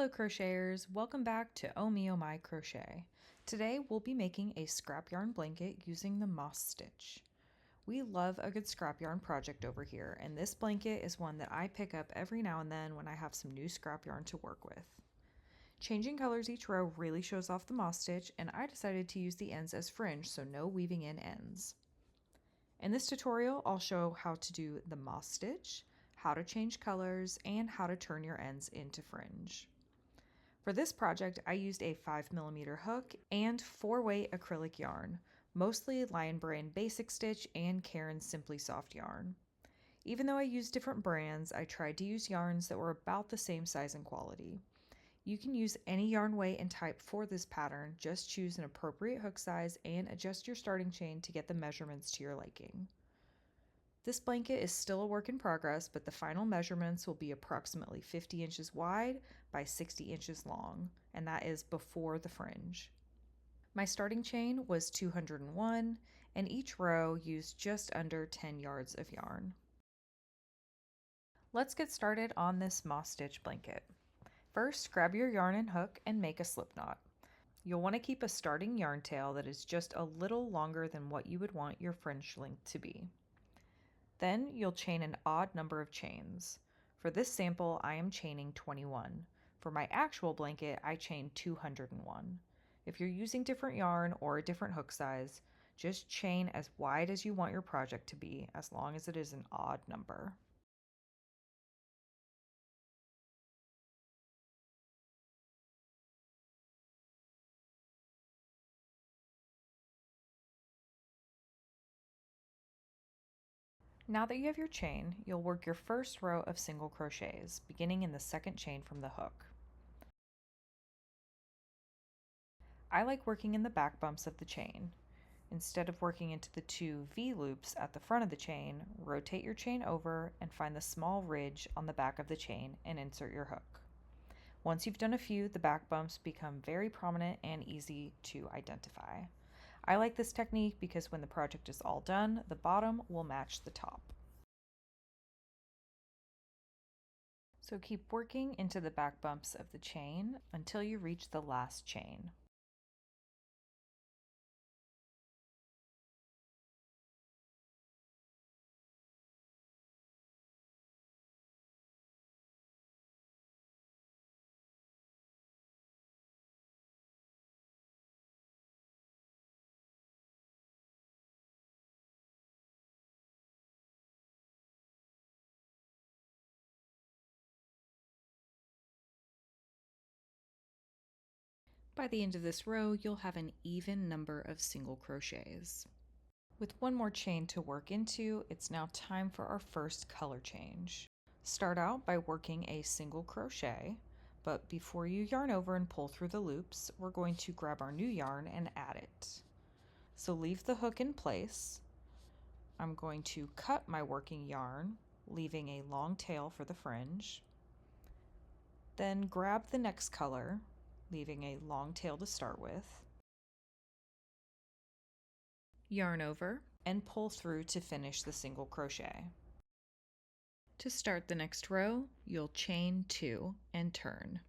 Hello crocheters, welcome back to Oh Me Oh My Crochet. Today we'll be making a scrap yarn blanket using the moss stitch. We love a good scrap yarn project over here, and this blanket is one that I pick up every now and then when I have some new scrap yarn to work with. Changing colors each row really shows off the moss stitch, and I decided to use the ends as fringe so no weaving in ends. In this tutorial, I'll show how to do the moss stitch, how to change colors, and how to turn your ends into fringe. For this project, I used a 5mm hook and 4-way acrylic yarn, mostly Lion Brand Basic Stitch and Caron Simply Soft yarn. Even though I used different brands, I tried to use yarns that were about the same size and quality. You can use any yarn weight and type for this pattern, just choose an appropriate hook size and adjust your starting chain to get the measurements to your liking. This blanket is still a work in progress, but the final measurements will be approximately 50 inches wide by 60 inches long, and that is before the fringe. My starting chain was 201, and each row used just under 10 yards of yarn. Let's get started on this moss stitch blanket. First, grab your yarn and hook and make a slip knot. You'll want to keep a starting yarn tail that is just a little longer than what you would want your fringe length to be. Then you'll chain an odd number of chains. For this sample, I am chaining 21. For my actual blanket, I chained 201. If you're using different yarn or a different hook size, just chain as wide as you want your project to be, as long as it is an odd number. Now that you have your chain, you'll work your first row of single crochets, beginning in the second chain from the hook. I like working in the back bumps of the chain. Instead of working into the two V loops at the front of the chain, rotate your chain over and find the small ridge on the back of the chain and insert your hook. Once you've done a few, the back bumps become very prominent and easy to identify. I like this technique because when the project is all done, the bottom will match the top. So keep working into the back bumps of the chain until you reach the last chain. By the end of this row, you'll have an even number of single crochets. With one more chain to work into, it's now time for our first color change. Start out by working a single crochet, but before you yarn over and pull through the loops, we're going to grab our new yarn and add it. So leave the hook in place. I'm going to cut my working yarn, leaving a long tail for the fringe. Then grab the next color, leaving a long tail to start with. Yarn over and pull through to finish the single crochet. To start the next row, you'll chain 2 and turn.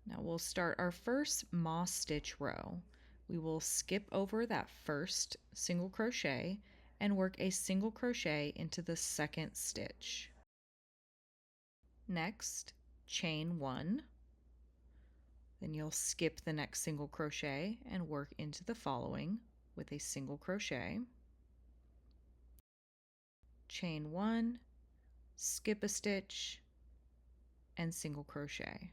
Now we'll start our first moss stitch row. We will skip over that first single crochet and work a single crochet into the second stitch. Next, chain 1. Then you'll skip the next single crochet and work into the following with a single crochet. Chain 1, skip a stitch, and single crochet.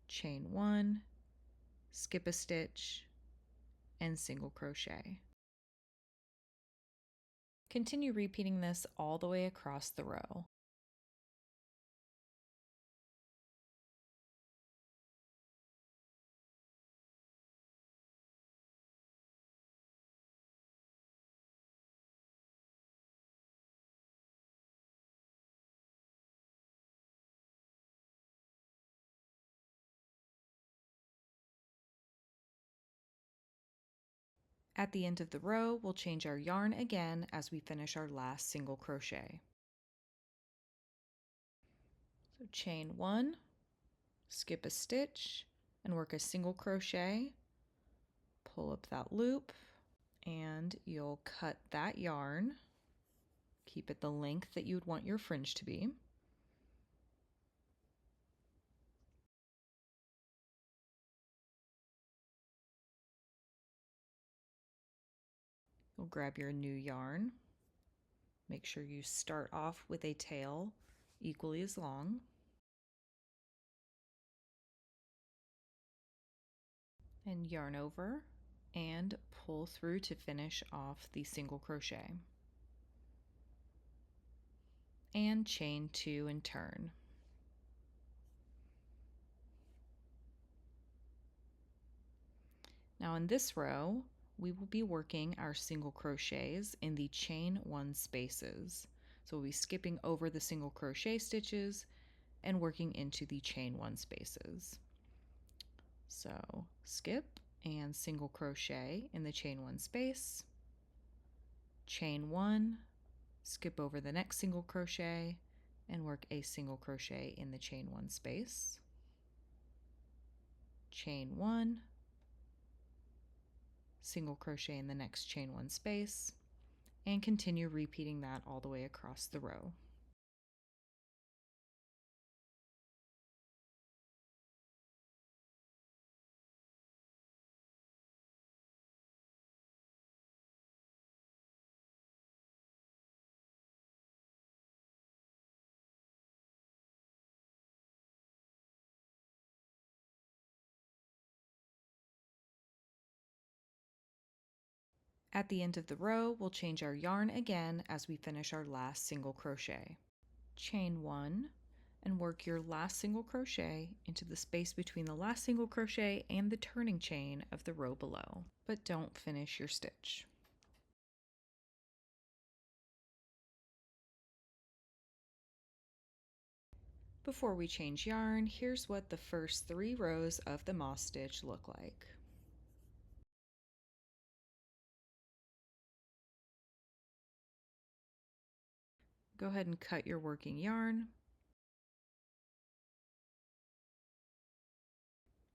Chain 1, skip a stitch, and single crochet. Continue repeating this all the way across the row. At the end of the row, we'll change our yarn again as we finish our last single crochet. So chain 1, skip a stitch, and work a single crochet, pull up that loop, and you'll cut that yarn. Keep it the length that you would want your fringe to be. You'll grab your new yarn. Make sure you start off with a tail equally as long. And yarn over and pull through to finish off the single crochet. And chain 2 and turn. Now in this row, we will be working our single crochets in the chain 1 spaces. So we'll be skipping over the single crochet stitches and working into the chain 1 spaces. So skip and single crochet in the chain 1 space, chain 1, skip over the next single crochet and work a single crochet in the chain 1 space, chain 1, single crochet in the next chain 1 space, and continue repeating that all the way across the row. At the end of the row, we'll change our yarn again as we finish our last single crochet. Chain 1 and work your last single crochet into the space between the last single crochet and the turning chain of the row below, but don't finish your stitch. Before we change yarn, here's what the first 3 rows of the moss stitch look like. Go ahead and cut your working yarn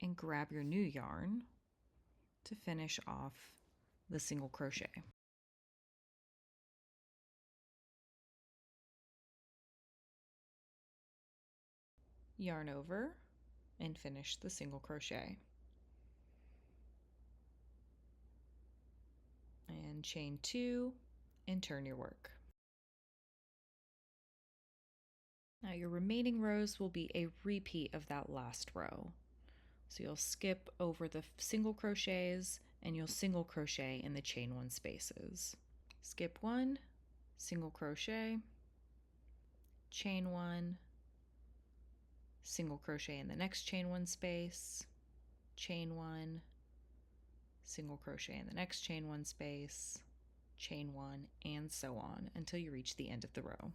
and grab your new yarn to finish off the single crochet. Yarn over and finish the single crochet. And chain 2 and turn your work. Now your remaining rows will be a repeat of that last row. So you'll skip over the single crochets and you'll single crochet in the chain 1 spaces. Skip 1, single crochet, chain 1, single crochet in the next chain 1 space, chain 1, single crochet in the next chain 1 space, chain 1, and so on until you reach the end of the row.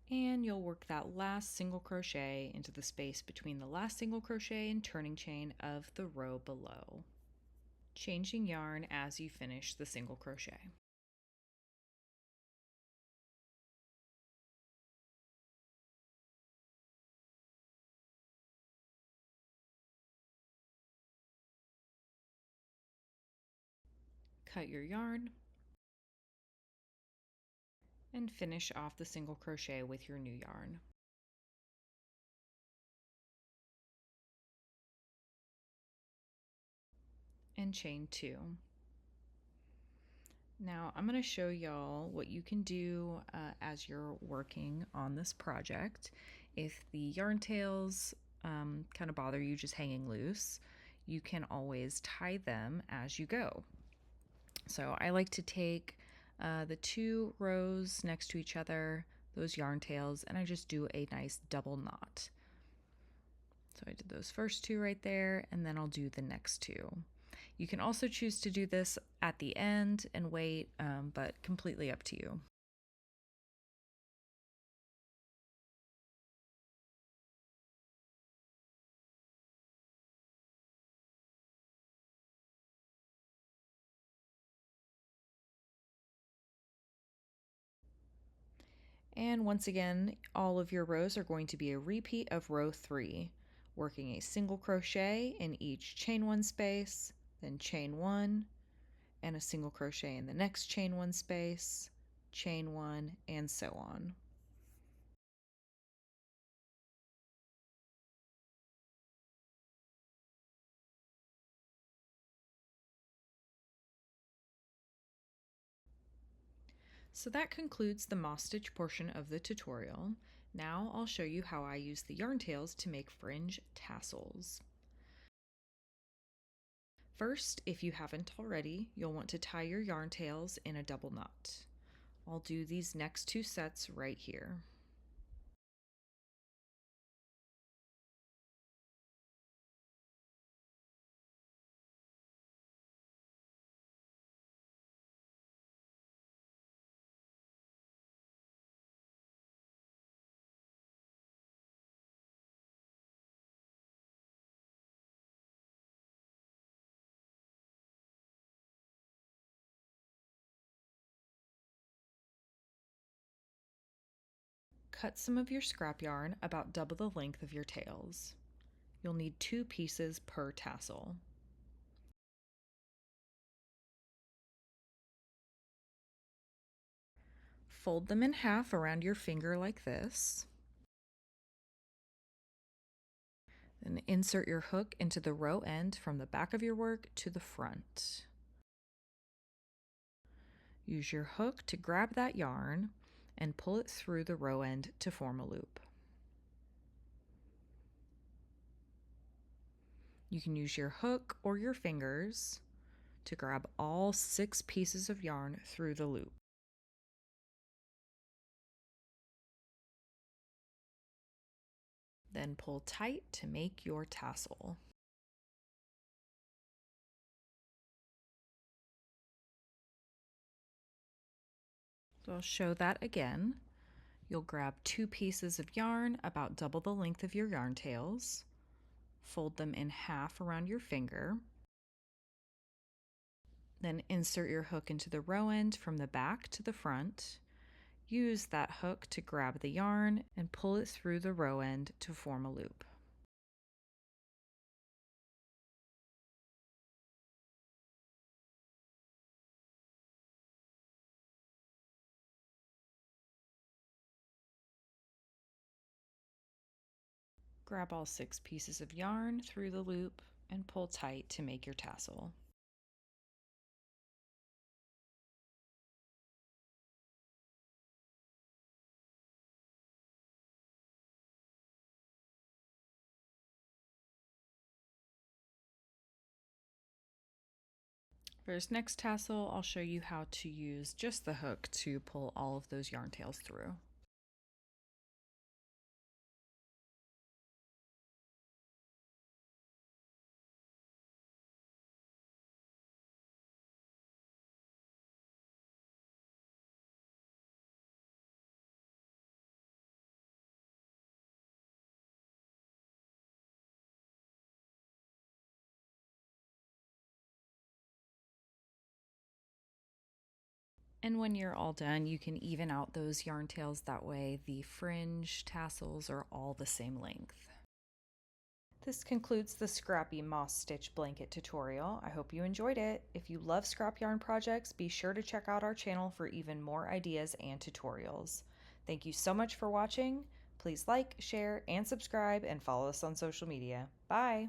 And you'll work that last single crochet into the space between the last single crochet and turning chain of the row below, changing yarn as you finish the single crochet. Cut your yarn and finish off the single crochet with your new yarn. And chain 2. Now I'm going to show y'all what you can do as you're working on this project. If the yarn tails kind of bother you just hanging loose, you can always tie them as you go. So I like to take the two rows next to each other, those yarn tails, and I just do a nice double knot. So I did those first two right there, and then I'll do the next two. You can also choose to do this at the end and wait, but completely up to you. And once again, all of your rows are going to be a repeat of row 3, working a single crochet in each chain 1 space, then chain 1, and a single crochet in the next chain 1 space, chain 1, and so on. So that concludes the moss stitch portion of the tutorial. Now I'll show you how I use the yarn tails to make fringe tassels. First, if you haven't already, you'll want to tie your yarn tails in a double knot. I'll do these next two sets right here. Cut some of your scrap yarn about double the length of your tails. You'll need 2 pieces per tassel. Fold them in half around your finger like this. Then insert your hook into the row end from the back of your work to the front. Use your hook to grab that yarn and pull it through the row end to form a loop. You can use your hook or your fingers to grab all 6 pieces of yarn through the loop. Then pull tight to make your tassel. So I'll show that again. You'll grab 2 pieces of yarn about double the length of your yarn tails, fold them in half around your finger, then insert your hook into the row end from the back to the front. Use that hook to grab the yarn and pull it through the row end to form a loop. Grab all 6 pieces of yarn through the loop and pull tight to make your tassel. For this next tassel, I'll show you how to use just the hook to pull all of those yarn tails through. And when you're all done, you can even out those yarn tails. That way the fringe tassels are all the same length. This concludes the Scrappy Moss Stitch Blanket tutorial. I hope you enjoyed it. If you love scrap yarn projects, be sure to check out our channel for even more ideas and tutorials. Thank you so much for watching. Please like, share, and subscribe, and follow us on social media. Bye!